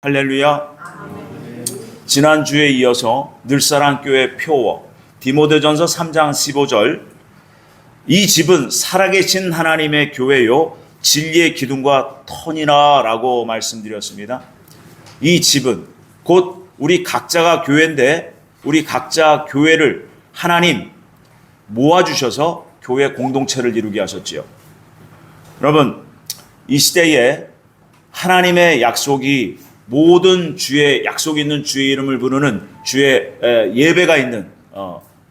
할렐루야. 지난주에 이어서 늘사랑교회 표어 디모데전서 3장 15절, 이 집은 살아계신 하나님의 교회요 진리의 기둥과 터니라 라고 말씀드렸습니다. 이 집은 곧 우리 각자가 교회인데, 우리 각자 교회를 하나님 모아주셔서 교회 공동체를 이루게 하셨지요. 여러분, 이 시대에 하나님의 약속이, 모든 주의 약속이 있는 주의 이름을 부르는 주의 예배가 있는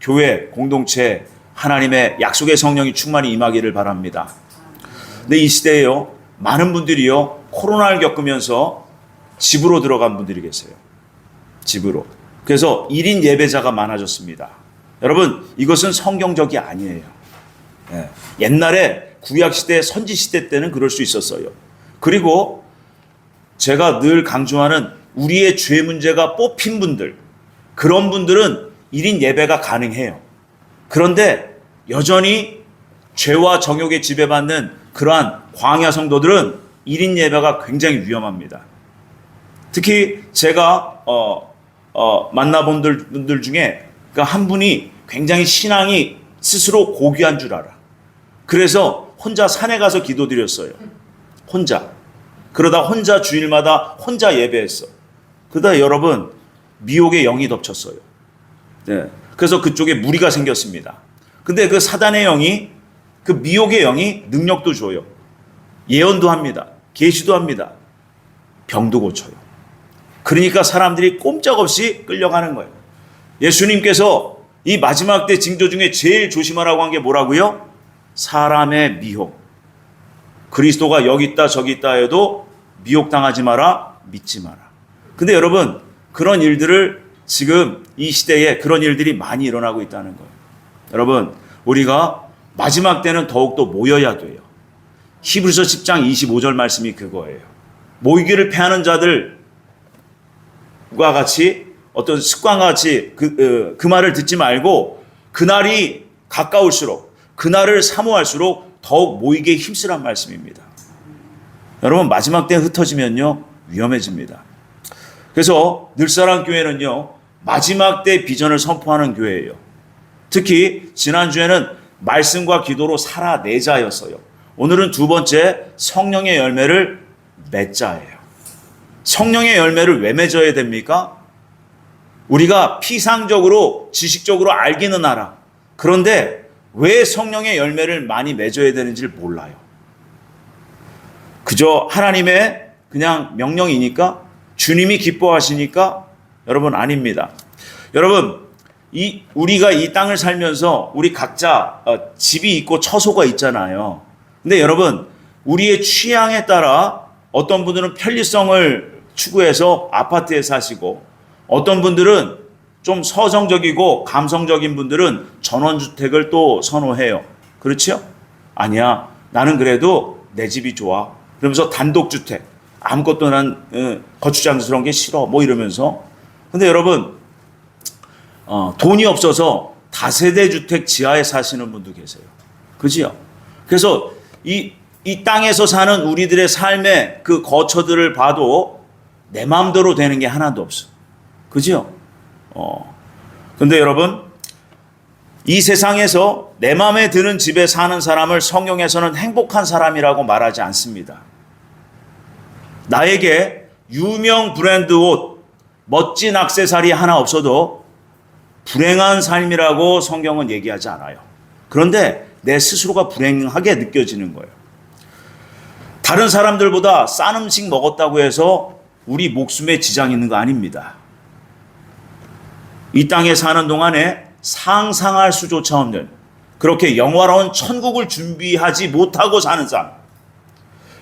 교회 공동체, 하나님의 약속의 성령이 충만히 임하기를 바랍니다. 근데 이 시대에요, 많은 분들이요 코로나를 겪으면서 집으로 들어간 분들이 계세요. 집으로. 그래서 1인 예배자가 많아졌습니다. 여러분, 이것은 성경적이 아니에요. 옛날에 구약시대, 선지시대 때는 그럴 수 있었어요. 그리고 제가 늘 강조하는, 우리의 죄 문제가 뽑힌 분들, 그런 분들은 1인 예배가 가능해요. 그런데 여전히 죄와 정욕에 지배받는 그러한 광야 성도들은 1인 예배가 굉장히 위험합니다. 특히 제가 만나본 분들 중에 한 분이 굉장히 신앙이 스스로 고귀한 줄 알아. 그래서 혼자 산에 가서 기도드렸어요. 혼자. 그러다 혼자 주일마다 혼자 예배했어. 그러다 여러분, 미혹의 영이 덮쳤어요. 그래서 그쪽에 무리가 생겼습니다. 근데 그 사단의 영이, 그 미혹의 영이 능력도 줘요. 예언도 합니다. 계시도 합니다. 병도 고쳐요. 그러니까 사람들이 꼼짝없이 끌려가는 거예요. 예수님께서 이 마지막 때 징조 중에 제일 조심하라고 한 게 뭐라고요? 사람의 미혹. 그리스도가 여기 있다 저기 있다 해도 미혹당하지 마라, 믿지 마라. 근데 여러분, 그런 일들을 지금 이 시대에 그런 일들이 많이 일어나고 있다는 거예요. 여러분, 우리가 마지막 때는 더욱더 모여야 돼요. 히브리서 10장 25절 말씀이 그거예요. 모이기를 패하는 자들과 같이, 어떤 습관과 같이 그 말을 듣지 말고, 그날이 가까울수록, 그날을 사모할수록 더욱 모이기에 힘쓰란 말씀입니다. 여러분, 마지막 때 흩어지면요 위험해집니다. 그래서 늘사랑교회는요 마지막 때 비전을 선포하는 교회예요. 특히 지난주에는 말씀과 기도로 살아내자였어요. 오늘은 두 번째, 성령의 열매를 맺자예요. 성령의 열매를 왜 맺어야 됩니까? 우리가 피상적으로, 지식적으로 알기는 알아. 그런데 왜 성령의 열매를 많이 맺어야 되는지를 몰라요. 그저 하나님의 그냥 명령이니까, 주님이 기뻐하시니까? 여러분, 아닙니다. 여러분, 우리가 이 땅을 살면서 우리 각자 집이 있고 처소가 있잖아요. 근데 여러분, 우리의 취향에 따라 어떤 분들은 편리성을 추구해서 아파트에 사시고, 어떤 분들은 좀 서정적이고 감성적인 분들은 전원주택을 또 선호해요. 그렇죠? 아니야, 나는 그래도 내 집이 좋아. 그러면서 단독주택, 아무것도 난 거추장스러운 게 싫어, 뭐 이러면서. 근데 여러분, 돈이 없어서 다세대 주택 지하에 사시는 분도 계세요. 그지요? 그래서 이 땅에서 사는 우리들의 삶의 그 거처들을 봐도 내 마음대로 되는 게 하나도 없어. 그지요? 근데 여러분, 이 세상에서 내 마음에 드는 집에 사는 사람을 성경에서는 행복한 사람이라고 말하지 않습니다. 나에게 유명 브랜드 옷, 멋진 액세서리 하나 없어도 불행한 삶이라고 성경은 얘기하지 않아요. 그런데 내 스스로가 불행하게 느껴지는 거예요. 다른 사람들보다 싼 음식 먹었다고 해서 우리 목숨에 지장이 있는 거 아닙니다. 이 땅에 사는 동안에 상상할 수조차 없는, 그렇게 영화로운 천국을 준비하지 못하고 사는 삶,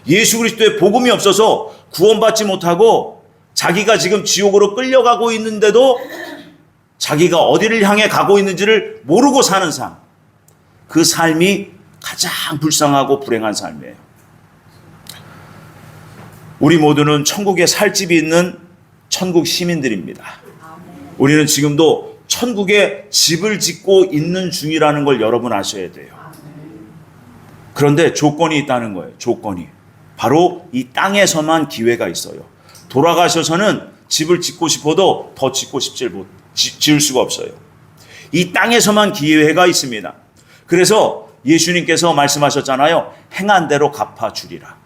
예수 그리스도의 복음이 없어서 구원받지 못하고 자기가 지금 지옥으로 끌려가고 있는데도 자기가 어디를 향해 가고 있는지를 모르고 사는 삶, 그 삶이 가장 불쌍하고 불행한 삶이에요. 우리 모두는 천국에 살 집이 있는 천국 시민들입니다. 우리는 지금도 천국에 집을 짓고 있는 중이라는 걸 여러분 아셔야 돼요. 그런데 조건이 있다는 거예요. 조건이. 바로 이 땅에서만 기회가 있어요. 돌아가셔서는 집을 짓고 싶어도 더 짓고 지을 수가 없어요. 이 땅에서만 기회가 있습니다. 그래서 예수님께서 말씀하셨잖아요. 행한 대로 갚아주리라.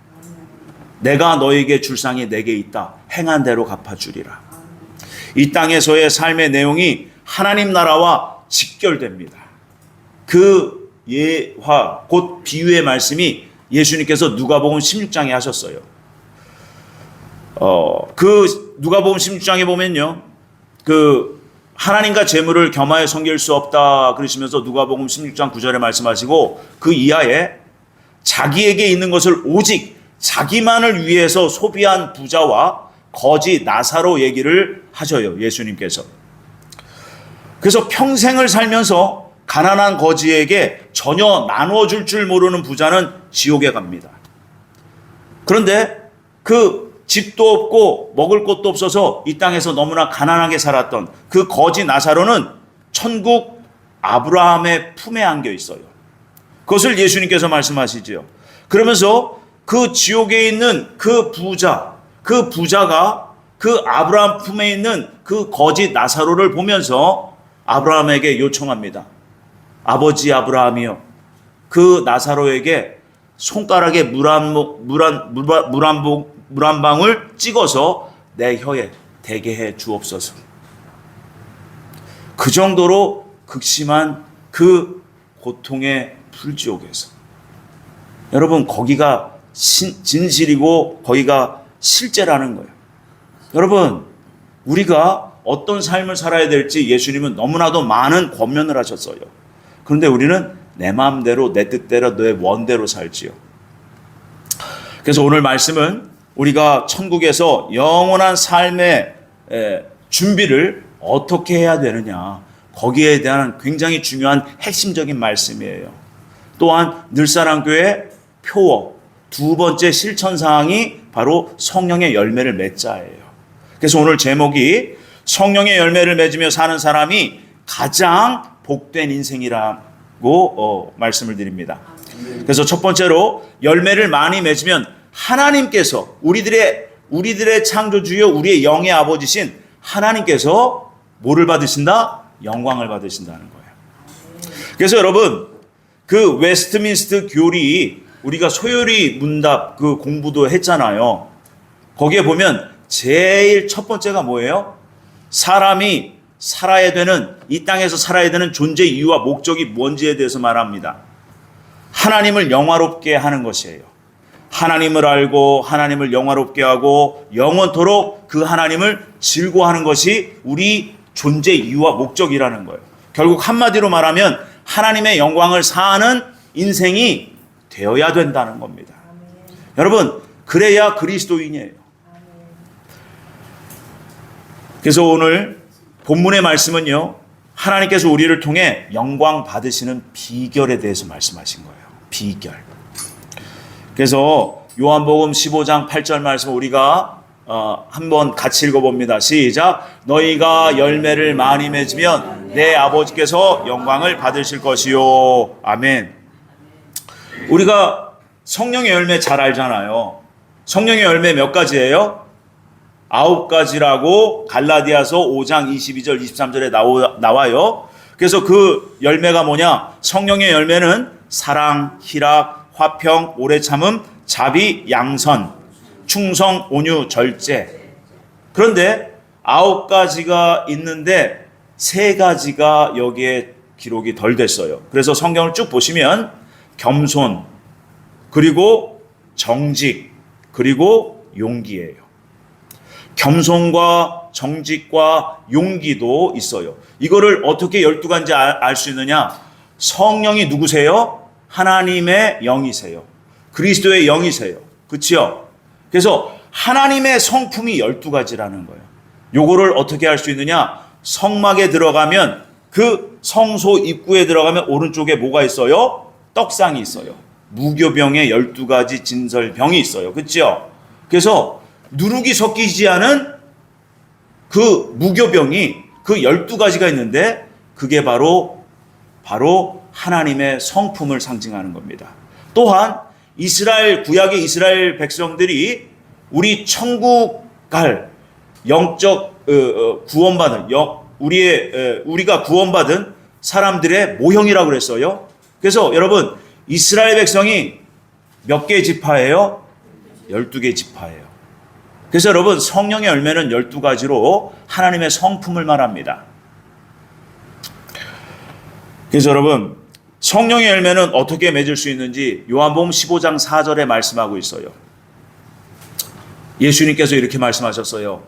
내가 너에게 줄 상이 내게 있다. 행한 대로 갚아주리라. 이 땅에서의 삶의 내용이 하나님 나라와 직결됩니다. 그 예화, 곧 비유의 말씀이 예수님께서 누가복음 16장에 하셨어요. 그 누가복음 16장에 보면요. 그 하나님과 재물을 겸하여 섬길 수 없다 그러시면서 누가복음 16장 9절에 말씀하시고 그 이하에 자기에게 있는 것을 오직 자기만을 위해서 소비한 부자와 거지 나사로 얘기를 하셔요. 예수님께서. 그래서 평생을 살면서 가난한 거지에게 전혀 나눠줄 줄 모르는 부자는 지옥에 갑니다. 그런데 그 집도 없고 먹을 것도 없어서 이 땅에서 너무나 가난하게 살았던 그 거지 나사로는 천국 아브라함의 품에 안겨 있어요. 그것을 예수님께서 말씀하시지요. 그러면서 그 지옥에 있는 그 부자가 그 아브라함 품에 있는 그 거지 나사로를 보면서 아브라함에게 요청합니다. 아버지 아브라함이요. 그 나사로에게 손가락에 물 한 방울 찍어서 내 혀에 대게 해 주옵소서. 그 정도로 극심한 그 고통의 불지옥에서 여러분 거기가 진실이고 거기가 실제라는 거예요. 여러분 우리가 어떤 삶을 살아야 될지 예수님은 너무나도 많은 권면을 하셨어요. 그런데 우리는 내 마음대로 내 뜻대로 내 원대로 살지요. 그래서 오늘 말씀은 우리가 천국에서 영원한 삶의 준비를 어떻게 해야 되느냐, 거기에 대한 굉장히 중요한 핵심적인 말씀이에요. 또한 늘사랑교회 표어 두 번째 실천사항이 바로 성령의 열매를 맺자예요. 그래서 오늘 제목이 성령의 열매를 맺으며 사는 사람이 가장 복된 인생이라고 말씀을 드립니다. 그래서 첫 번째로 열매를 많이 맺으면 하나님께서 우리들의 창조주여 우리의 영의 아버지신 하나님께서 뭐를 받으신다? 영광을 받으신다는 거예요. 그래서 여러분 그 웨스트민스터 교리 우리가 소요리 문답 그 공부도 했잖아요. 거기에 보면 제일 첫 번째가 뭐예요? 사람이 살아야 되는 이 땅에서 살아야 되는 존재 이유와 목적이 뭔지에 대해서 말합니다. 하나님을 영화롭게 하는 것이에요. 하나님을 알고 하나님을 영화롭게 하고 영원토록 그 하나님을 즐거워하는 것이 우리 존재 이유와 목적이라는 거예요. 결국 한마디로 말하면 하나님의 영광을 사하는 인생이 되어야 된다는 겁니다. 여러분 그래야 그리스도인이에요. 그래서 오늘 본문의 말씀은요, 하나님께서 우리를 통해 영광 받으시는 비결에 대해서 말씀하신 거예요. 비결. 그래서 요한복음 15장 8절 말씀 우리가 한번 같이 읽어봅니다. 시작. 너희가 열매를 많이 맺으면 내 아버지께서 영광을 받으실 것이요. 아멘. 우리가 성령의 열매 잘 알잖아요. 성령의 열매 몇 가지예요? 9가지라고 갈라디아서 5장 22절 23절에 나와요. 그래서 그 열매가 뭐냐? 성령의 열매는 사랑, 희락, 화평, 오래 참음, 자비, 양선, 충성, 온유, 절제. 그런데 9가지가 있는데 3가지가 여기에 기록이 덜 됐어요. 그래서 성경을 쭉 보시면 겸손, 그리고 정직, 그리고 용기예요. 겸손과 정직과 용기도 있어요. 이거를 어떻게 12가지 알 수 있느냐? 성령이 누구세요? 하나님의 영이세요. 그리스도의 영이세요. 그렇죠? 그래서 하나님의 성품이 12가지라는 거예요. 요거를 어떻게 할 수 있느냐? 성막에 들어가면 그 성소 입구에 들어가면 오른쪽에 뭐가 있어요? 떡상이 있어요. 무교병에 12가지 진설병이 있어요. 그렇죠? 그래서 누룩이 섞이지 않은 그 무교병이 그 12가지가 있는데 그게 바로 하나님의 성품을 상징하는 겁니다. 또한 구약의 이스라엘 백성들이 우리 천국 갈 영적 구원받은 우리가 구원받은 사람들의 모형이라고 그랬어요. 그래서 여러분 이스라엘 백성이 몇 개의 지파예요? 12개 지파예요. 그래서 여러분 성령의 열매는 12가지로 하나님의 성품을 말합니다. 그래서 여러분 성령의 열매는 어떻게 맺을 수 있는지 요한복음 15장 4절에 말씀하고 있어요. 예수님께서 이렇게 말씀하셨어요.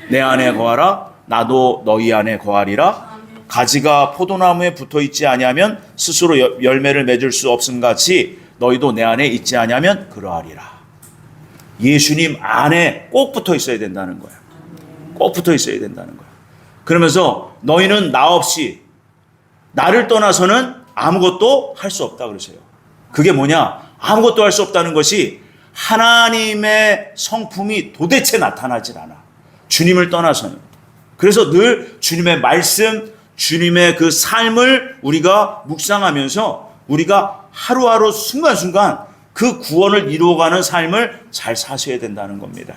내 안에 거하라 나도 너희 안에 거하리라. 가지가 포도나무에 붙어있지 아니하면 스스로 열매를 맺을 수 없음같이 너희도 내 안에 있지 아니하면 그러하리라. 예수님 안에 꼭 붙어 있어야 된다는 거야. 꼭 붙어 있어야 된다는 거야. 그러면서 너희는 나 없이 나를 떠나서는 아무것도 할 수 없다 그러세요. 그게 뭐냐? 아무것도 할 수 없다는 것이 하나님의 성품이 도대체 나타나질 않아. 주님을 떠나서는. 그래서 늘 주님의 말씀, 주님의 그 삶을 우리가 묵상하면서 우리가 하루하루 순간순간 그 구원을 이루어가는 삶을 잘 사셔야 된다는 겁니다.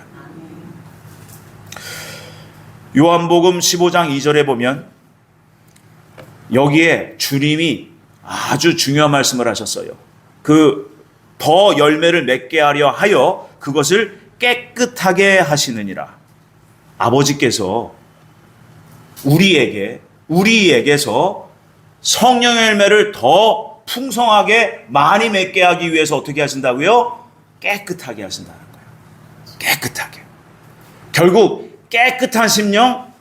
요한복음 15장 2절에 보면 여기에 주님이 아주 중요한 말씀을 하셨어요. 더 열매를 맺게 하려 하여 그것을 깨끗하게 하시느니라. 아버지께서 우리에게서 성령의 열매를 더 풍성하게 많이 맺게 하기 위해서 어떻게 하신다고요? 깨끗하게 하신다는 거예요. 깨끗하게. 결국 깨끗한 심령,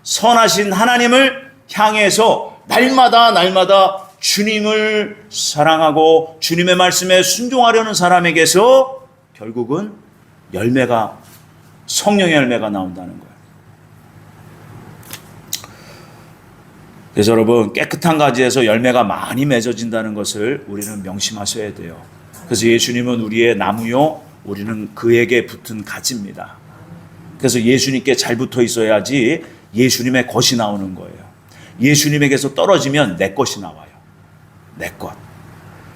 선하신 하나님을 향해서 날마다 주님을 사랑하고 주님의 말씀에 순종하려는 사람에게서 결국은 성령의 열매가 나온다는 거예요. 그래서 여러분 깨끗한 가지에서 열매가 많이 맺어진다는 것을 우리는 명심하셔야 돼요. 그래서 예수님은 우리의 나무요, 우리는 그에게 붙은 가지입니다. 그래서 예수님께 잘 붙어 있어야지 예수님의 것이 나오는 거예요. 예수님에게서 떨어지면 내 것이 나와요. 내 것.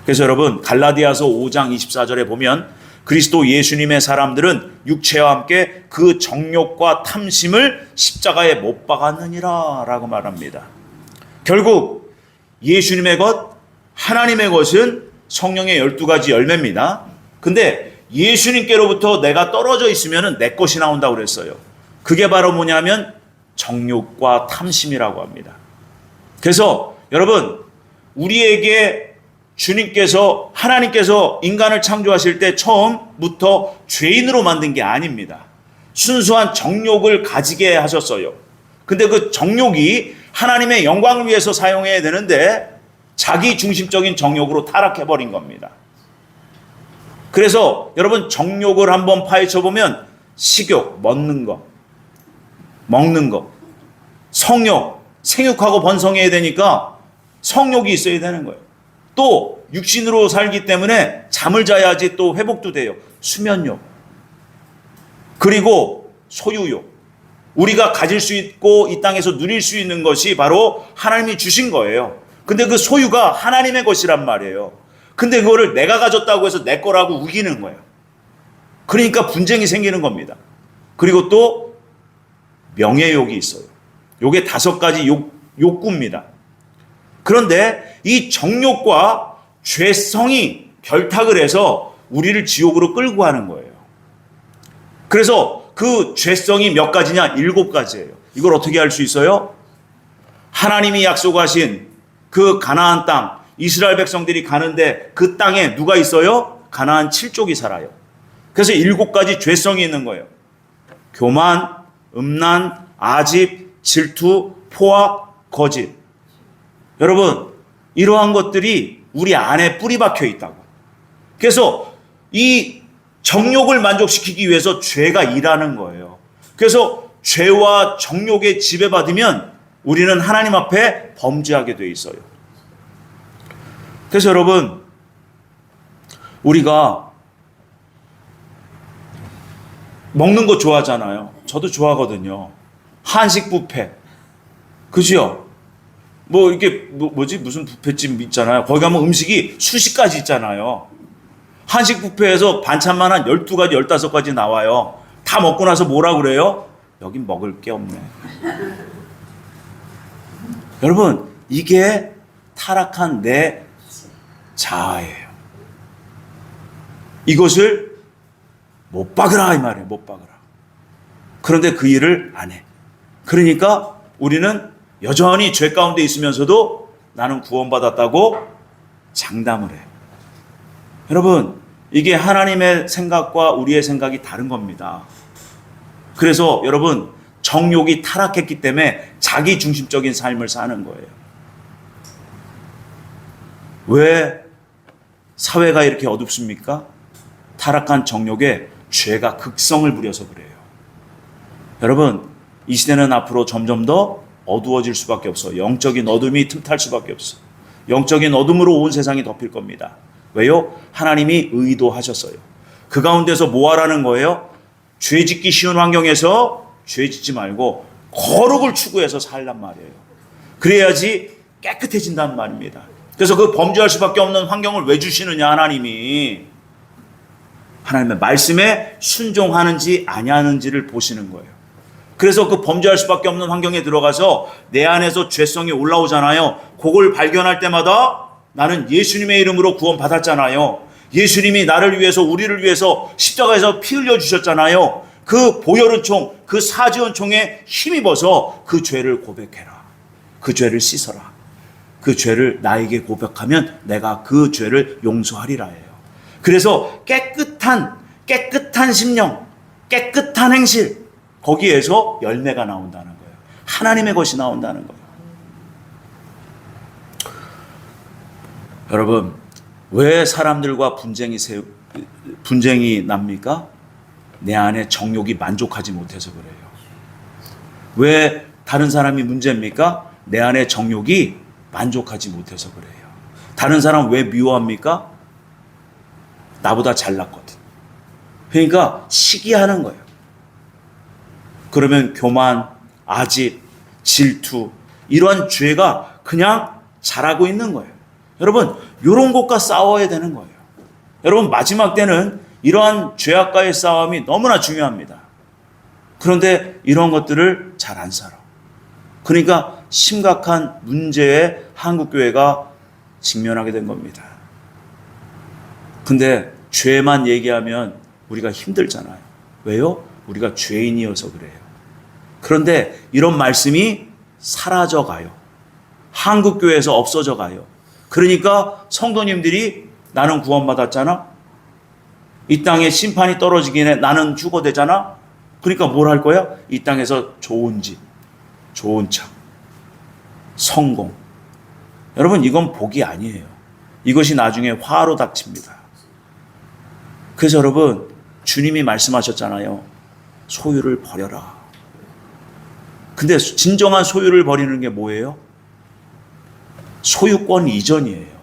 그래서 여러분 갈라디아서 5장 24절에 보면 그리스도 예수님의 사람들은 육체와 함께 그 정욕과 탐심을 십자가에 못 박았느니라 라고 말합니다. 결국 예수님의 것, 하나님의 것은 성령의 12가지 열매입니다. 근데 예수님께로부터 내가 떨어져 있으면 내 것이 나온다고 그랬어요. 그게 바로 뭐냐면 정욕과 탐심이라고 합니다. 그래서 여러분 우리에게 하나님께서 인간을 창조하실 때 처음부터 죄인으로 만든 게 아닙니다. 순수한 정욕을 가지게 하셨어요. 근데 그 정욕이 하나님의 영광을 위해서 사용해야 되는데 자기 중심적인 정욕으로 타락해버린 겁니다. 그래서 여러분 정욕을 한번 파헤쳐보면 식욕, 먹는 거, 성욕, 생육하고 번성해야 되니까 성욕이 있어야 되는 거예요. 또 육신으로 살기 때문에 잠을 자야지 또 회복도 돼요. 수면욕, 그리고 소유욕. 우리가 가질 수 있고 이 땅에서 누릴 수 있는 것이 바로 하나님이 주신 거예요. 근데 그 소유가 하나님의 것이란 말이에요. 근데 그거를 내가 가졌다고 해서 내 거라고 우기는 거예요. 그러니까 분쟁이 생기는 겁니다. 그리고 또 명예욕이 있어요. 요게 5가지 욕구입니다. 그런데 이 정욕과 죄성이 결탁을 해서 우리를 지옥으로 끌고 가는 거예요. 그래서 그 죄성이 몇 가지냐? 7가지예요. 이걸 어떻게 할 수 있어요? 하나님이 약속하신 그 가나안 땅, 이스라엘 백성들이 가는데 그 땅에 누가 있어요? 가나안 7족이 살아요. 그래서 7가지 죄성이 있는 거예요. 교만, 음란, 아집, 질투, 포악, 거짓. 여러분, 이러한 것들이 우리 안에 뿌리 박혀 있다고. 그래서 이 정욕을 만족시키기 위해서 죄가 일하는 거예요. 그래서 죄와 정욕에 지배받으면 우리는 하나님 앞에 범죄하게 돼 있어요. 그래서 여러분, 우리가 먹는 거 좋아하잖아요. 저도 좋아하거든요. 한식 뷔페. 그죠? 무슨 뷔페집 있잖아요. 거기 가면 음식이 수십 가지 있잖아요. 한식 뷔페에서 반찬만 한 12가지, 15가지 나와요. 다 먹고 나서 뭐라 그래요? 여긴 먹을 게 없네. 여러분, 이게 타락한 내 자아예요. 이것을 못 박으라 이 말이에요. 못 박으라. 그런데 그 일을 안 해. 그러니까 우리는 여전히 죄 가운데 있으면서도 나는 구원받았다고 장담을 해요. 여러분, 이게 하나님의 생각과 우리의 생각이 다른 겁니다. 그래서 여러분, 정욕이 타락했기 때문에 자기 중심적인 삶을 사는 거예요. 왜 사회가 이렇게 어둡습니까? 타락한 정욕에 죄가 극성을 부려서 그래요. 여러분, 이 시대는 앞으로 점점 더 어두워질 수밖에 없어요. 영적인 어둠이 틈탈 수밖에 없어요. 영적인 어둠으로 온 세상이 덮일 겁니다. 왜요? 하나님이 의도하셨어요. 그 가운데서 뭐 하라는 거예요? 죄 짓기 쉬운 환경에서 죄 짓지 말고 거룩을 추구해서 살란 말이에요. 그래야지 깨끗해진다는 말입니다. 그래서 그 범죄할 수밖에 없는 환경을 왜 주시느냐, 하나님이. 하나님의 말씀에 순종하는지 아니하는지를 보시는 거예요. 그래서 그 범죄할 수밖에 없는 환경에 들어가서 내 안에서 죄성이 올라오잖아요. 그걸 발견할 때마다 나는 예수님의 이름으로 구원받았잖아요. 예수님이 나를 위해서, 우리를 위해서 십자가에서 피 흘려 주셨잖아요. 그 보혈은총, 그 사지은총에 힘입어서 그 죄를 고백해라. 그 죄를 씻어라. 그 죄를 나에게 고백하면 내가 그 죄를 용서하리라 해요. 그래서 깨끗한 심령, 깨끗한 행실, 거기에서 열매가 나온다는 거예요. 하나님의 것이 나온다는 거예요. 여러분, 왜 사람들과 분쟁이 납니까? 내 안에 정욕이 만족하지 못해서 그래요. 왜 다른 사람이 문제입니까? 내 안에 정욕이 만족하지 못해서 그래요. 다른 사람 왜 미워합니까? 나보다 잘났거든. 그러니까 시기하는 거예요. 그러면 교만, 아집, 질투, 이러한 죄가 그냥 자라고 있는 거예요. 여러분, 이런 것과 싸워야 되는 거예요. 여러분, 마지막 때는 이러한 죄악과의 싸움이 너무나 중요합니다. 그런데 이런 것들을 잘 안 살아. 그러니까 심각한 문제에 한국교회가 직면하게 된 겁니다. 근데 죄만 얘기하면 우리가 힘들잖아요. 왜요? 우리가 죄인이어서 그래요. 그런데 이런 말씀이 사라져가요. 한국교회에서 없어져 가요. 그러니까 성도님들이 나는 구원받았잖아. 이 땅에 심판이 떨어지긴 해. 나는 휴거되잖아. 그러니까 뭘 할 거야? 이 땅에서 좋은 집, 좋은 차, 성공. 여러분, 이건 복이 아니에요. 이것이 나중에 화로 닥칩니다. 그래서 여러분, 주님이 말씀하셨잖아요. 소유를 버려라. 근데 진정한 소유를 버리는 게 뭐예요? 소유권 이전이에요.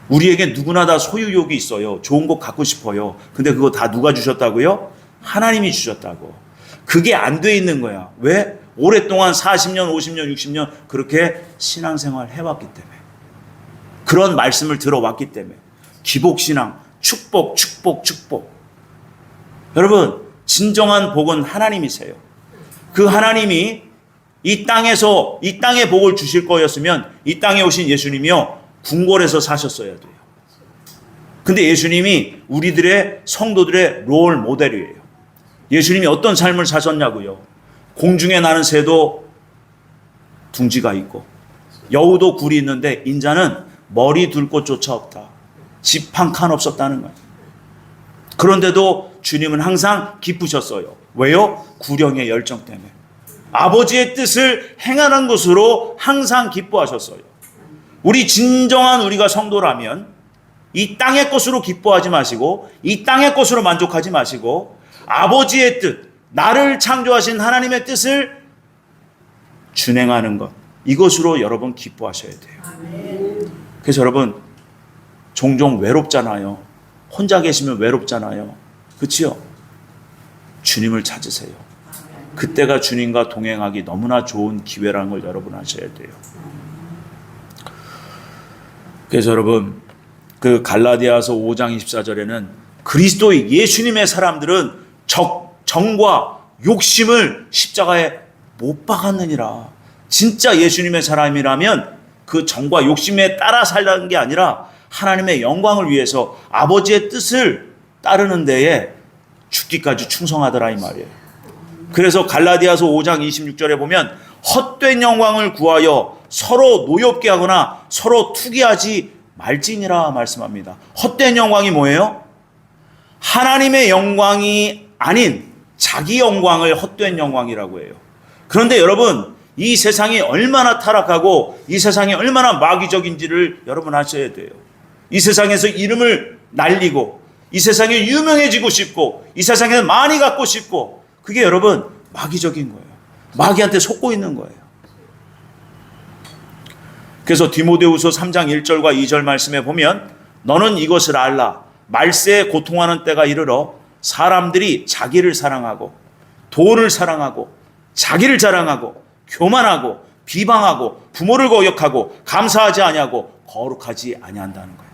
우리에게 누구나 다 소유욕이 있어요. 좋은 거 갖고 싶어요. 근데 그거 다 누가 주셨다고요? 하나님이 주셨다고. 그게 안 돼 있는 거야. 왜? 오랫동안 40년, 50년, 60년 그렇게 신앙생활 해왔기 때문에. 그런 말씀을 들어왔기 때문에. 기복신앙, 축복, 축복, 축복. 여러분, 진정한 복은 하나님이세요. 그 하나님이 이 땅의 복을 주실 거였으면 이 땅에 오신 예수님이요, 궁궐에서 사셨어야 돼요. 근데 예수님이 우리들의 성도들의 롤 모델이에요. 예수님이 어떤 삶을 사셨냐고요. 공중에 나는 새도 둥지가 있고 여우도 굴이 있는데 인자는 머리 둘 곳조차 없다. 집 한 칸 없었다는 거예요. 그런데도 주님은 항상 기쁘셨어요. 왜요? 구령의 열정 때문에. 아버지의 뜻을 행하는 것으로 항상 기뻐하셨어요. 우리 진정한 우리가 성도라면 이 땅의 것으로 기뻐하지 마시고 이 땅의 것으로 만족하지 마시고 아버지의 뜻, 나를 창조하신 하나님의 뜻을 준행하는 것, 이것으로 여러분 기뻐하셔야 돼요. 그래서 여러분, 종종 외롭잖아요. 혼자 계시면 외롭잖아요. 그렇죠? 주님을 찾으세요. 그때가 주님과 동행하기 너무나 좋은 기회라는 걸 여러분 아셔야 돼요. 그래서 여러분, 그 갈라디아서 5장 24절에는 그리스도의 예수님의 사람들은 정과 욕심을 십자가에 못 박았느니라. 진짜 예수님의 사람이라면 그 정과 욕심에 따라 살라는 게 아니라 하나님의 영광을 위해서 아버지의 뜻을 따르는 데에 죽기까지 충성하더라 이 말이에요. 그래서 갈라디아서 5장 26절에 보면 헛된 영광을 구하여 서로 노엽게 하거나 서로 투기하지 말지니라 말씀합니다. 헛된 영광이 뭐예요? 하나님의 영광이 아닌 자기 영광을 헛된 영광이라고 해요. 그런데 여러분, 이 세상이 얼마나 타락하고 이 세상이 얼마나 마귀적인지를 여러분 아셔야 돼요. 이 세상에서 이름을 날리고 이 세상에 유명해지고 싶고 이 세상에 많이 갖고 싶고, 그게 여러분 마귀적인 거예요. 마귀한테 속고 있는 거예요. 그래서 디모데후서 3장 1절과 2절 말씀에 보면 너는 이것을 알라. 말세에 고통하는 때가 이르러 사람들이 자기를 사랑하고 돈을 사랑하고 자기를 자랑하고 교만하고 비방하고 부모를 거역하고 감사하지 아니하고 거룩하지 아니한다는 거예요.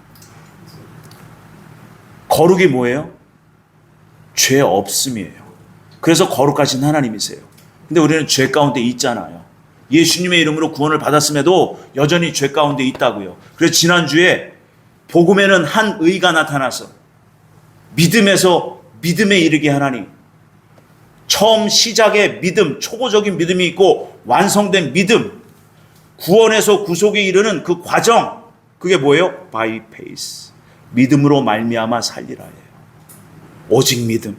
거룩이 뭐예요? 죄 없음이에요. 그래서 거룩하신 하나님이세요. 근데 우리는 죄 가운데 있잖아요. 예수님의 이름으로 구원을 받았음에도 여전히 죄 가운데 있다고요. 그래서 지난주에 복음에는 한 의가 나타나서 믿음에서 믿음에 이르게 하나니, 처음 시작의 믿음, 초고적인 믿음이 있고 완성된 믿음, 구원에서 구속에 이르는 그 과정, 그게 뭐예요? By faith. 믿음으로 말미암아 살리라예요. 오직 믿음.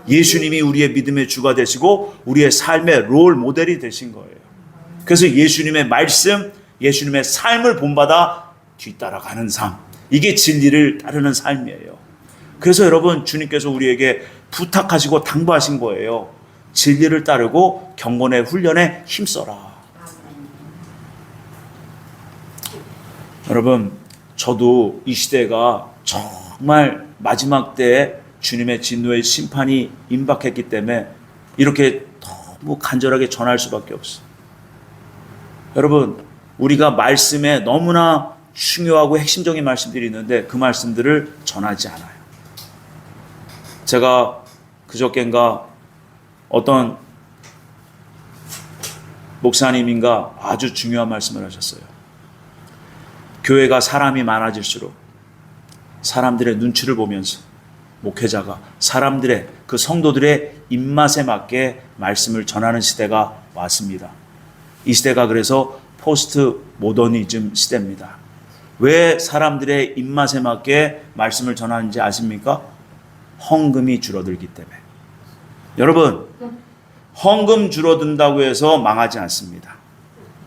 예수님이 우리의 믿음의 주가 되시고 우리의 삶의 롤 모델이 되신 거예요. 그래서 예수님의 말씀, 예수님의 삶을 본받아 뒤따라가는 삶, 이게 진리를 따르는 삶이에요. 그래서 여러분, 주님께서 우리에게 부탁하시고 당부하신 거예요. 진리를 따르고 경건의 훈련에 힘써라. 여러분, 저도 이 시대가 정말 마지막 때에 주님의 진노의 심판이 임박했기 때문에 이렇게 너무 간절하게 전할 수밖에 없어요. 여러분, 우리가 말씀에 너무나 중요하고 핵심적인 말씀들이 있는데 그 말씀들을 전하지 않아요. 제가 그저껜가 어떤 목사님인가 아주 중요한 말씀을 하셨어요. 교회가 사람이 많아질수록 사람들의 눈치를 보면서 목회자가 사람들의, 그 성도들의 입맛에 맞게 말씀을 전하는 시대가 왔습니다. 이 시대가 그래서 포스트 모더니즘 시대입니다. 왜 사람들의 입맛에 맞게 말씀을 전하는지 아십니까? 헌금이 줄어들기 때문에. 여러분, 헌금 줄어든다고 해서 망하지 않습니다.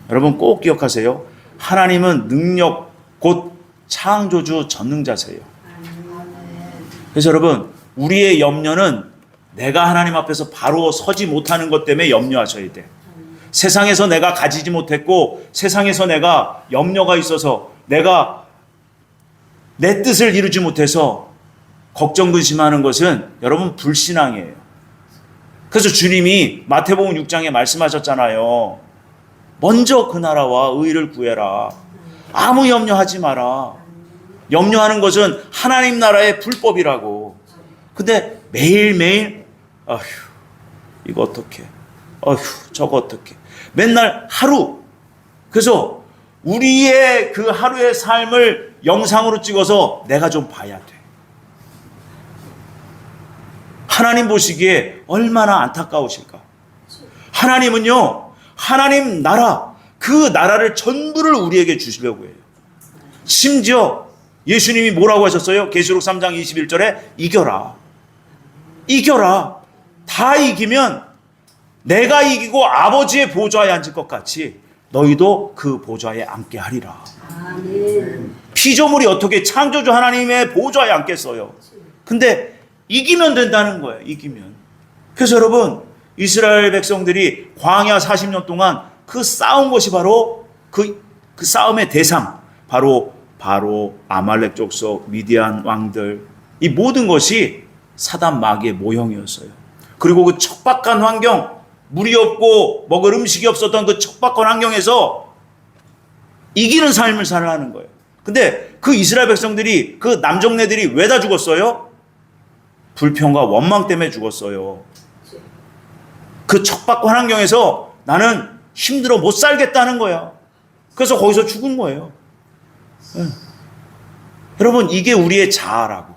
여러분 꼭 기억하세요. 하나님은 능력 곧 창조주 전능자세요. 그래서 여러분, 우리의 염려는 내가 하나님 앞에서 바로 서지 못하는 것 때문에 염려하셔야 돼. 세상에서 내가 가지지 못했고 세상에서 내가 염려가 있어서 내가 내 뜻을 이루지 못해서 걱정 근심하는 것은 여러분 불신앙이에요. 그래서 주님이 마태복음 6장에 말씀하셨잖아요. 먼저 그 나라와 의를 구해라. 아무 염려하지 마라. 염려하는 것은 하나님 나라의 불법이라고. 근데 매일매일 아휴 이거 어떡해, 아휴 저거 어떡해, 맨날 하루. 그래서 우리의 그 하루의 삶을 영상으로 찍어서 내가 좀 봐야 돼. 하나님 보시기에 얼마나 안타까우실까. 하나님은요, 하나님 나라, 그 나라를 전부를 우리에게 주시려고 해요. 심지어 예수님이 뭐라고 하셨어요? 계시록 3장 21절에 이겨라. 이겨라. 다 이기면 내가 이기고 아버지의 보좌에 앉을 것 같이 너희도 그 보좌에 앉게 하리라. 아멘. 피조물이 어떻게 창조주 하나님의 보좌에 앉겠어요? 근데 이기면 된다는 거예요. 이기면. 그래서 여러분, 이스라엘 백성들이 광야 40년 동안 그 싸운 것이 바로 그 싸움의 대상, 바로 아말렉 족속, 미디안 왕들, 이 모든 것이 사단 마귀의 모형이었어요. 그리고 그 척박한 환경, 물이 없고 먹을 음식이 없었던 그 척박한 환경에서 이기는 삶을 살아가는 거예요. 근데 그 이스라엘 백성들이, 그 남정네들이 왜 다 죽었어요? 불평과 원망 때문에 죽었어요. 그 척박한 환경에서 나는 힘들어 못 살겠다는 거야. 그래서 거기서 죽은 거예요. 네. 여러분, 이게 우리의 자아라고.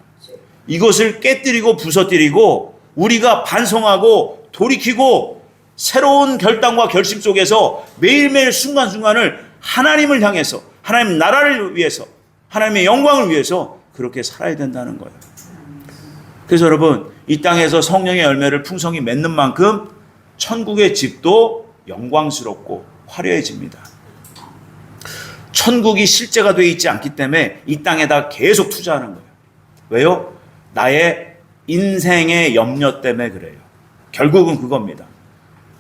이것을 깨뜨리고 부서뜨리고 우리가 반성하고 돌이키고 새로운 결단과 결심 속에서 매일매일 순간순간을 하나님을 향해서, 하나님 나라를 위해서, 하나님의 영광을 위해서 그렇게 살아야 된다는 거예요. 그래서 여러분, 이 땅에서 성령의 열매를 풍성히 맺는 만큼 천국의 집도 영광스럽고 화려해집니다. 천국이 실제가 되어 있지 않기 때문에 이 땅에다 계속 투자하는 거예요. 왜요? 나의 인생의 염려 때문에 그래요. 결국은 그겁니다.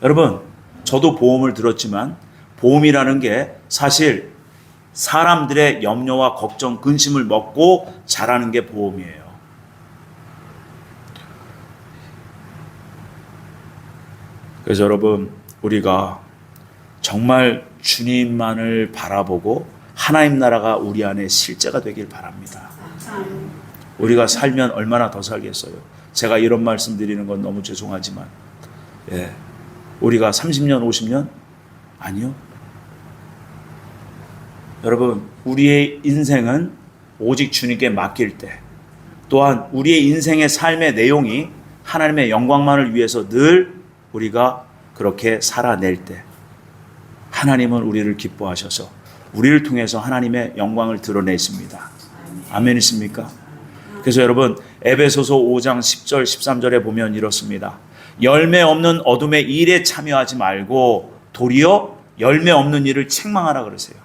여러분, 저도 보험을 들었지만 보험이라는 게 사실 사람들의 염려와 걱정, 근심을 먹고 자라는 게 보험이에요. 그래서 여러분, 우리가 정말 주님만을 바라보고 하나님 나라가 우리 안에 실제가 되길 바랍니다. 우리가 살면 얼마나 더 살겠어요. 제가 이런 말씀 드리는 건 너무 죄송하지만, 예, 우리가 30년, 50년? 아니요. 여러분, 우리의 인생은 오직 주님께 맡길 때, 또한 우리의 인생의 삶의 내용이 하나님의 영광만을 위해서 늘 우리가 그렇게 살아낼 때 하나님은 우리를 기뻐하셔서 우리를 통해서 하나님의 영광을 드러내십니다. 아멘이십니까? 그래서 여러분, 에베소서 5장 10절 13절에 보면 이렇습니다. 열매 없는 어둠의 일에 참여하지 말고 도리어 열매 없는 일을 책망하라 그러세요.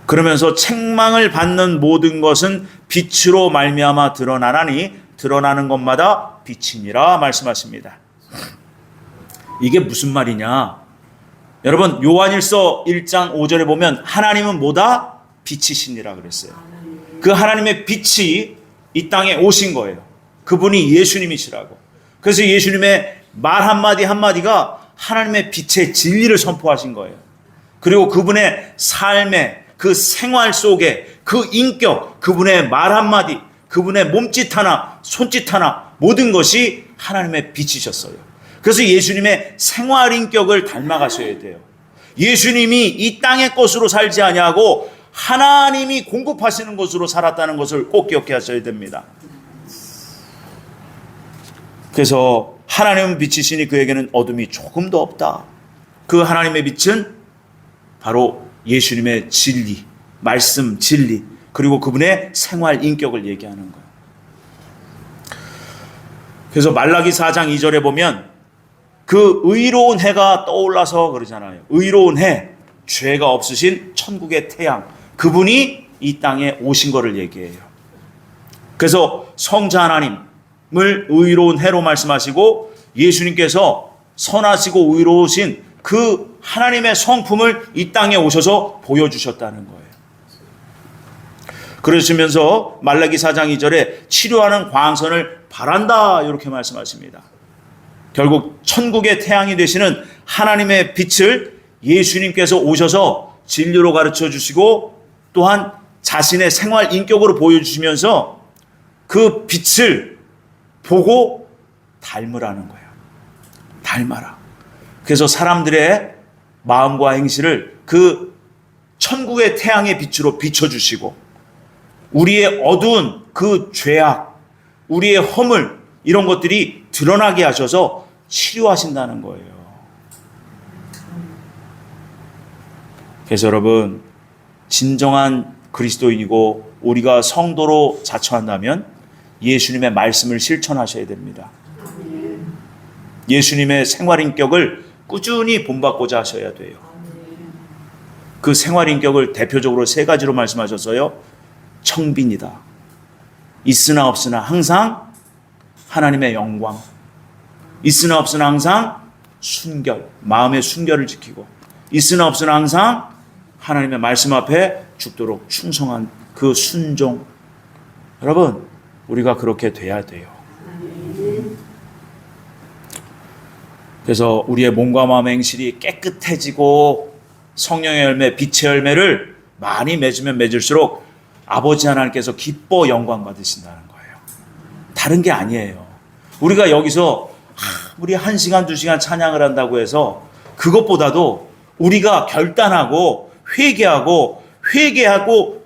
그러면서 책망을 받는 모든 것은 빛으로 말미암아 드러나나니 드러나는 것마다 빛이니라 말씀하십니다. 이게 무슨 말이냐? 여러분, 요한일서 1장 5절에 보면 하나님은 뭐다? 빛이시니라 그랬어요. 그 하나님의 빛이 이 땅에 오신 거예요. 그분이 예수님이시라고. 그래서 예수님의 말 한마디 한마디가 하나님의 빛의 진리를 선포하신 거예요. 그리고 그분의 삶의 그 생활 속에 그 인격, 그분의 말 한마디, 그분의 몸짓 하나, 손짓 하나, 모든 것이 하나님의 빛이셨어요. 그래서 예수님의 생활 인격을 닮아가셔야 돼요. 예수님이 이 땅의 것으로 살지 아니하고 하나님이 공급하시는 것으로 살았다는 것을 꼭 기억해 하셔야 됩니다. 그래서 하나님은 빛이시니 그에게는 어둠이 조금도 없다. 그 하나님의 빛은 바로 예수님의 진리, 말씀 진리, 그리고 그분의 생활 인격을 얘기하는 거예요. 그래서 말라기 4장 2절에 보면 그 의로운 해가 떠올라서 그러잖아요. 의로운 해, 죄가 없으신 천국의 태양, 그분이 이 땅에 오신 거를 얘기해요. 그래서 성자 하나님을 의로운 해로 말씀하시고 예수님께서 선하시고 의로우신 그 하나님의 성품을 이 땅에 오셔서 보여주셨다는 거예요. 그러시면서 말라기 4장 2절에 치료하는 광선을 바란다 이렇게 말씀하십니다. 결국 천국의 태양이 되시는 하나님의 빛을 예수님께서 오셔서 진리로 가르쳐 주시고 또한 자신의 생활 인격으로 보여주시면서 그 빛을 보고 닮으라는 거예요. 닮아라. 그래서 사람들의 마음과 행실을 그 천국의 태양의 빛으로 비춰주시고 우리의 어두운 그 죄악, 우리의 허물 이런 것들이 드러나게 하셔서 치료하신다는 거예요. 그래서 여러분, 진정한 그리스도인이고 우리가 성도로 자처한다면 예수님의 말씀을 실천하셔야 됩니다. 예수님의 생활인격을 꾸준히 본받고자 하셔야 돼요. 그 생활인격을 대표적으로 세 가지로 말씀하셨어요. 청빈이다. 있으나 없으나 항상 하나님의 영광. 있으나 없으나 항상 순결. 마음의 순결을 지키고. 있으나 없으나 항상 하나님의 말씀 앞에 죽도록 충성한 그 순종. 여러분, 우리가 그렇게 돼야 돼요. 그래서 우리의 몸과 마음의 행실이 깨끗해지고 성령의 열매, 빛의 열매를 많이 맺으면 맺을수록 아버지 하나님께서 기뻐 영광 받으신다는 거예요. 다른 게 아니에요. 우리가 여기서 우리 1시간, 2시간 찬양을 한다고 해서 그것보다도 우리가 결단하고 회개하고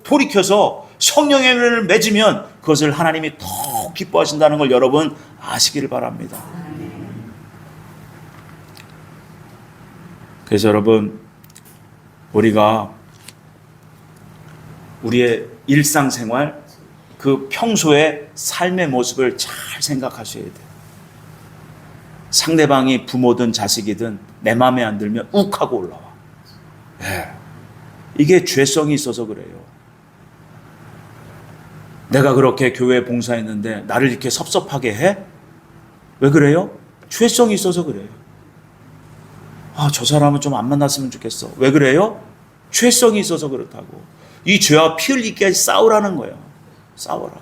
돌이켜서 성령의 열매를 맺으면 그것을 하나님이 더 기뻐하신다는 걸 여러분 아시기를 바랍니다. 그래서 여러분, 우리가 우리의 일상생활, 그 평소의 삶의 모습을 잘 생각하셔야 돼요. 상대방이 부모든 자식이든 내 마음에 안 들면 욱하고 올라와. 네. 이게 죄성이 있어서 그래요. 내가 그렇게 교회에 봉사했는데 나를 이렇게 섭섭하게 해? 왜 그래요? 죄성이 있어서 그래요. 저 사람은 좀 안 만났으면 좋겠어. 왜 그래요? 죄성이 있어서 그렇다고. 이 죄와 피 흘리게 싸우라는 거예요. 싸워라.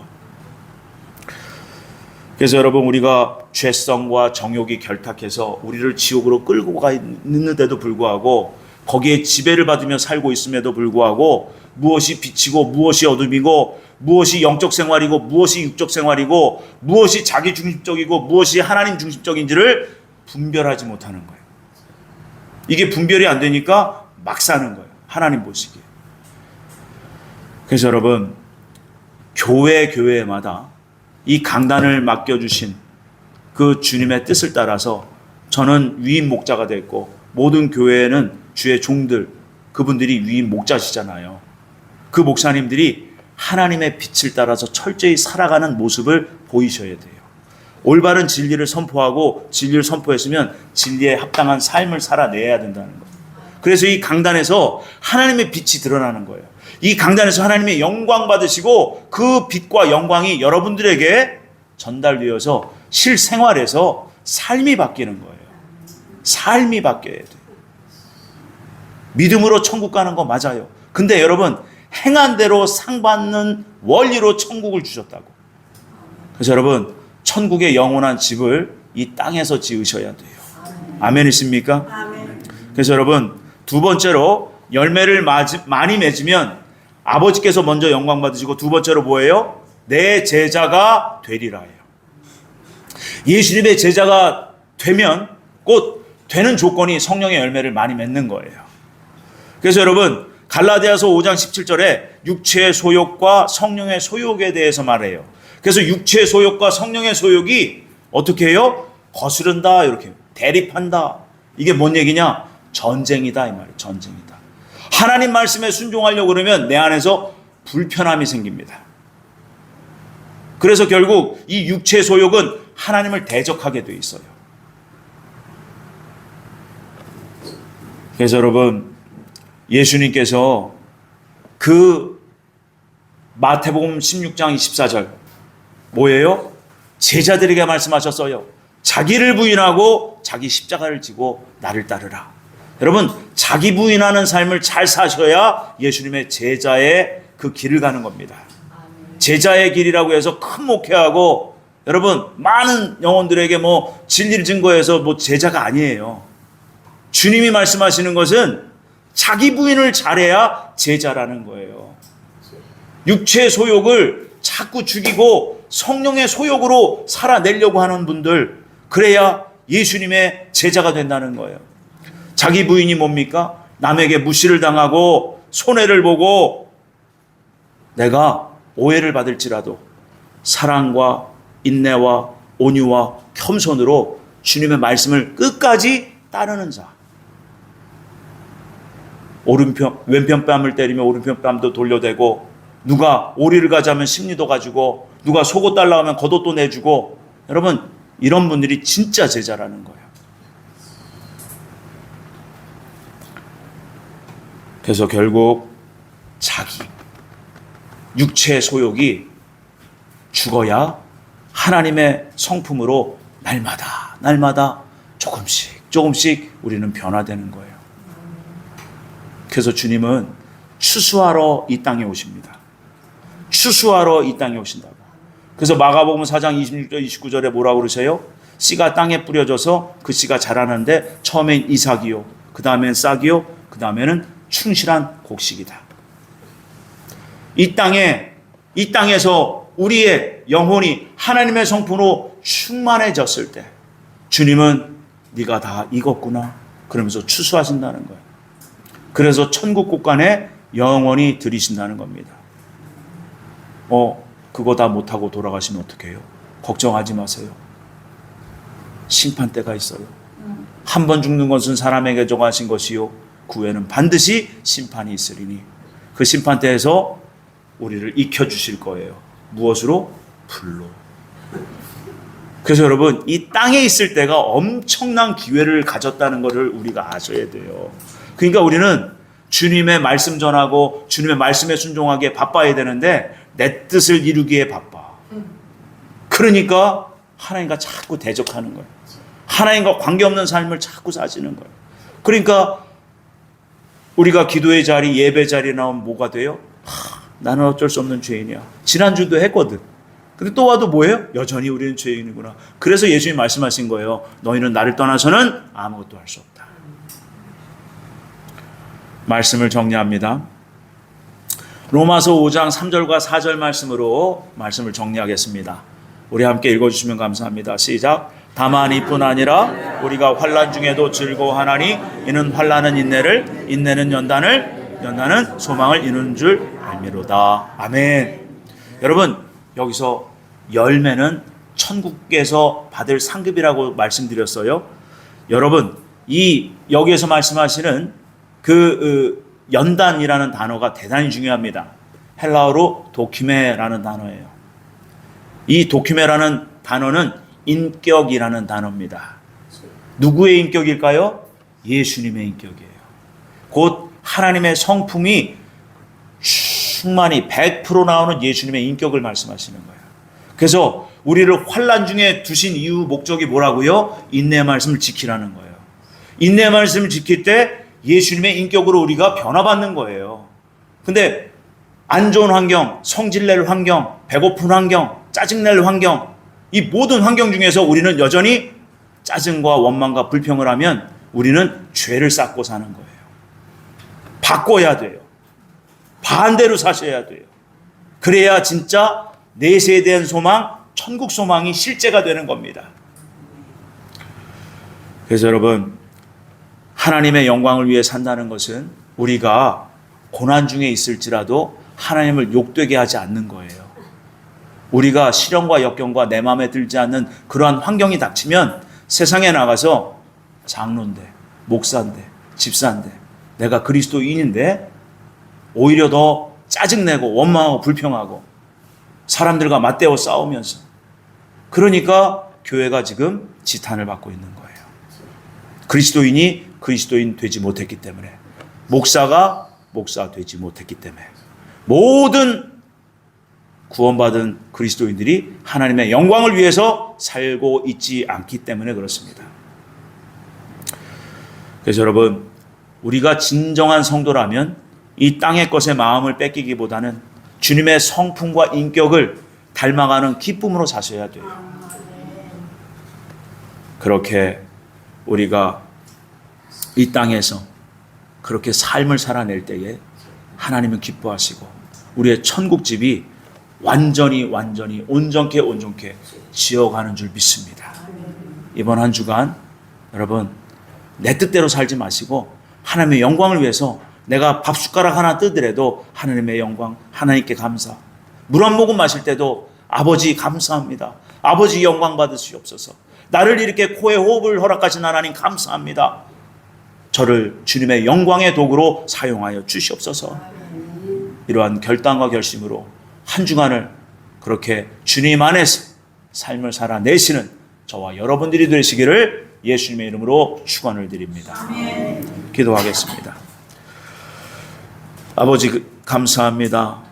그래서 여러분, 우리가 죄성과 정욕이 결탁해서 우리를 지옥으로 끌고 가 있는데도 불구하고, 거기에 지배를 받으며 살고 있음에도 불구하고, 무엇이 빛이고 무엇이 어둠이고, 무엇이 영적 생활이고 무엇이 육적 생활이고, 무엇이 자기 중심적이고 무엇이 하나님 중심적인지를 분별하지 못하는 거예요. 이게 분별이 안 되니까 막 사는 거예요. 하나님 보시기에. 그래서 여러분, 교회마다 이 강단을 맡겨주신 그 주님의 뜻을 따라서 저는 위임 목자가 됐고, 모든 교회에는 주의 종들, 그분들이 위임 목자시잖아요. 그 목사님들이 하나님의 빛을 따라서 철저히 살아가는 모습을 보이셔야 돼요. 올바른 진리를 선포하고 진리를 선포했으면 진리에 합당한 삶을 살아내야 된다는 거예요. 그래서 이 강단에서 하나님의 빛이 드러나는 거예요. 이 강단에서 하나님의 영광 받으시고 그 빛과 영광이 여러분들에게 전달되어서 실생활에서 삶이 바뀌는 거예요. 삶이 바뀌어야 돼요. 믿음으로 천국 가는 거 맞아요. 근데 여러분, 행한 대로 상 받는 원리로 천국을 주셨다고. 그래서 여러분, 천국의 영원한 집을 이 땅에서 지으셔야 돼요. 아멘이십니까? 아멘. 그래서 여러분, 두 번째로 열매를 많이 맺으면 아버지께서 먼저 영광 받으시고, 두 번째로 뭐예요? 내 제자가 되리라 해요. 예수님의 제자가 되면 곧 되는 조건이 성령의 열매를 많이 맺는 거예요. 그래서 여러분, 갈라디아서 5장 17절에 육체의 소욕과 성령의 소욕에 대해서 말해요. 그래서 육체의 소욕과 성령의 소욕이 어떻게 해요? 거스른다, 이렇게 대립한다. 이게 뭔 얘기냐? 전쟁이다, 이 말이에요. 전쟁이다. 하나님 말씀에 순종하려고 그러면 내 안에서 불편함이 생깁니다. 그래서 결국 이 육체의 소욕은 하나님을 대적하게 돼 있어요. 그래서 여러분, 예수님께서 그 마태복음 16장 24절 뭐예요? 제자들에게 말씀하셨어요. 자기를 부인하고 자기 십자가를 지고 나를 따르라. 여러분, 자기 부인하는 삶을 잘 사셔야 예수님의 제자의 그 길을 가는 겁니다. 제자의 길이라고 해서 큰 목회하고 여러분 많은 영혼들에게 뭐 진리를 증거해서 뭐 제자가 아니에요. 주님이 말씀하시는 것은 자기 부인을 잘해야 제자라는 거예요. 육체의 소욕을 자꾸 죽이고 성령의 소욕으로 살아내려고 하는 분들, 그래야 예수님의 제자가 된다는 거예요. 자기 부인이 뭡니까? 남에게 무시를 당하고 손해를 보고 내가 오해를 받을지라도 사랑과 인내와 온유와 겸손으로 주님의 말씀을 끝까지 따르는 자. 왼편 뺨을 때리며 오른편 뺨도 돌려대고, 누가 오리를 가자면 심리도 가지고, 누가 속옷 달라고 하면 겉옷도 내주고, 여러분 이런 분들이 진짜 제자라는 거예요. 그래서 결국 자기 육체의 소욕이 죽어야 하나님의 성품으로 날마다 조금씩 우리는 변화되는 거예요. 그래서 주님은 추수하러 이 땅에 오십니다. 추수하러 이 땅에 오신다고. 그래서 마가복음 4장 26절 29절에 뭐라고 그러세요? 씨가 땅에 뿌려져서 그 씨가 자라는데 처음엔 이삭이요, 그 다음엔 싹이요, 그 다음에는 충실한 곡식이다. 이 땅에서 우리의 영혼이 하나님의 성품으로 충만해졌을 때 주님은 네가 다 익었구나 그러면서 추수하신다는 거예요. 그래서 천국 곳간에 영원히 들이신다는 겁니다. 그거 다 못하고 돌아가시면 어떡해요? 걱정하지 마세요. 심판 때가 있어요. 한 번 죽는 것은 사람에게 정하신 것이요 그 후에는 반드시 심판이 있으리니 그 심판 때에서 우리를 익혀주실 거예요. 무엇으로? 불로. 그래서 여러분 이 땅에 있을 때가 엄청난 기회를 가졌다는 것을 우리가 아셔야 돼요. 그러니까 우리는 주님의 말씀 전하고 주님의 말씀에 순종하기에 바빠야 되는데 내 뜻을 이루기에 바빠. 그러니까 하나님과 자꾸 대적하는 거예요. 하나님과 관계없는 삶을 자꾸 사시는 거예요. 그러니까 우리가 기도의 자리, 예배 자리에 나오면 뭐가 돼요? 나는 어쩔 수 없는 죄인이야. 지난주도 했거든. 근데 또 와도 뭐예요? 여전히 우리는 죄인이구나. 그래서 예수님이 말씀하신 거예요. 너희는 나를 떠나서는 아무것도 할 수 없다. 말씀을 정리합니다. 로마서 5장 3절과 4절 말씀으로 말씀을 정리하겠습니다. 우리 함께 읽어주시면 감사합니다. 시작. 다만 이뿐 아니라 우리가 환난 중에도 즐거워하나니 이는 환난은 인내를, 인내는 연단을, 연단은 소망을 이루는 줄 알미로다. 아멘. 여러분 여기서 열매는 천국에서 받을 상급이라고 말씀드렸어요. 여러분 여기에서 말씀하시는 연단이라는 단어가 대단히 중요합니다. 헬라어로 도키메라는 단어예요. 이 도키메라는 단어는 인격이라는 단어입니다. 누구의 인격일까요? 예수님의 인격이에요. 곧 하나님의 성품이 충만히 100% 나오는 예수님의 인격을 말씀하시는 거예요. 그래서 우리를 환난 중에 두신 이유 목적이 뭐라고요? 인내의 말씀을 지키라는 거예요. 인내의 말씀을 지킬 때 예수님의 인격으로 우리가 변화받는 거예요. 근데 안 좋은 환경, 성질낼 환경, 배고픈 환경, 짜증낼 환경, 이 모든 환경 중에서 우리는 여전히 짜증과 원망과 불평을 하면 우리는 죄를 쌓고 사는 거예요. 바꿔야 돼요. 반대로 사셔야 돼요. 그래야 진짜 내세에 대한 소망, 천국 소망이 실제가 되는 겁니다. 그래서 여러분 하나님의 영광을 위해 산다는 것은 우리가 고난 중에 있을지라도 하나님을 욕되게 하지 않는 거예요. 우리가 시련과 역경과 내 마음에 들지 않는 그러한 환경이 닥치면 세상에 나가서 장로인데, 목사인데, 집사인데, 내가 그리스도인인데 오히려 더 짜증내고 원망하고 불평하고 사람들과 맞대어 싸우면서 그러니까 교회가 지금 지탄을 받고 있는 거예요. 그리스도인이 그리스도인 되지 못했기 때문에, 목사가 목사 되지 못했기 때문에, 모든 구원받은 그리스도인들이 하나님의 영광을 위해서 살고 있지 않기 때문에 그렇습니다. 그래서 여러분 우리가 진정한 성도라면 이 땅의 것에 마음을 뺏기기보다는 주님의 성품과 인격을 닮아가는 기쁨으로 사셔야 돼요. 그렇게 우리가 이 땅에서 그렇게 삶을 살아낼 때에 하나님은 기뻐하시고 우리의 천국집이 완전히 온전케 지어가는 줄 믿습니다. 이번 한 주간 여러분 내 뜻대로 살지 마시고 하나님의 영광을 위해서 내가 밥 숟가락 하나 뜨더라도 하나님의 영광, 하나님께 감사. 물 한 모금 마실 때도 아버지 감사합니다. 아버지 영광 받으시옵소서. 나를 이렇게 코에 호흡을 허락하신 하나님 감사합니다. 저를 주님의 영광의 도구로 사용하여 주시옵소서. 이러한 결단과 결심으로 한 주간을 그렇게 주님 안에서 삶을 살아내시는 저와 여러분들이 되시기를 예수님의 이름으로 축원을 드립니다. 기도하겠습니다. 아버지 감사합니다.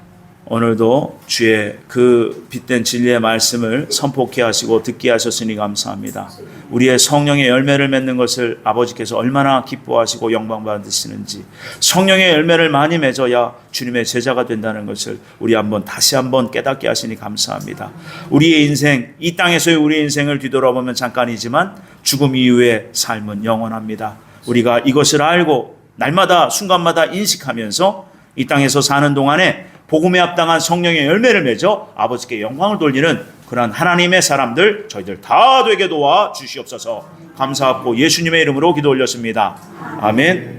오늘도 주의 그 빛된 진리의 말씀을 선포케 하시고 듣게 하셨으니 감사합니다. 우리의 성령의 열매를 맺는 것을 아버지께서 얼마나 기뻐하시고 영광 받으시는지, 성령의 열매를 많이 맺어야 주님의 제자가 된다는 것을 우리 다시 한번 깨닫게 하시니 감사합니다. 우리의 인생, 이 땅에서의 우리의 인생을 뒤돌아보면 잠깐이지만 죽음 이후의 삶은 영원합니다. 우리가 이것을 알고 날마다 순간마다 인식하면서 이 땅에서 사는 동안에 복음에 합당한 성령의 열매를 맺어 아버지께 영광을 돌리는 그러한 하나님의 사람들 저희들 다 되게 도와 주시옵소서. 감사하고 예수님의 이름으로 기도 올렸습니다. 아멘.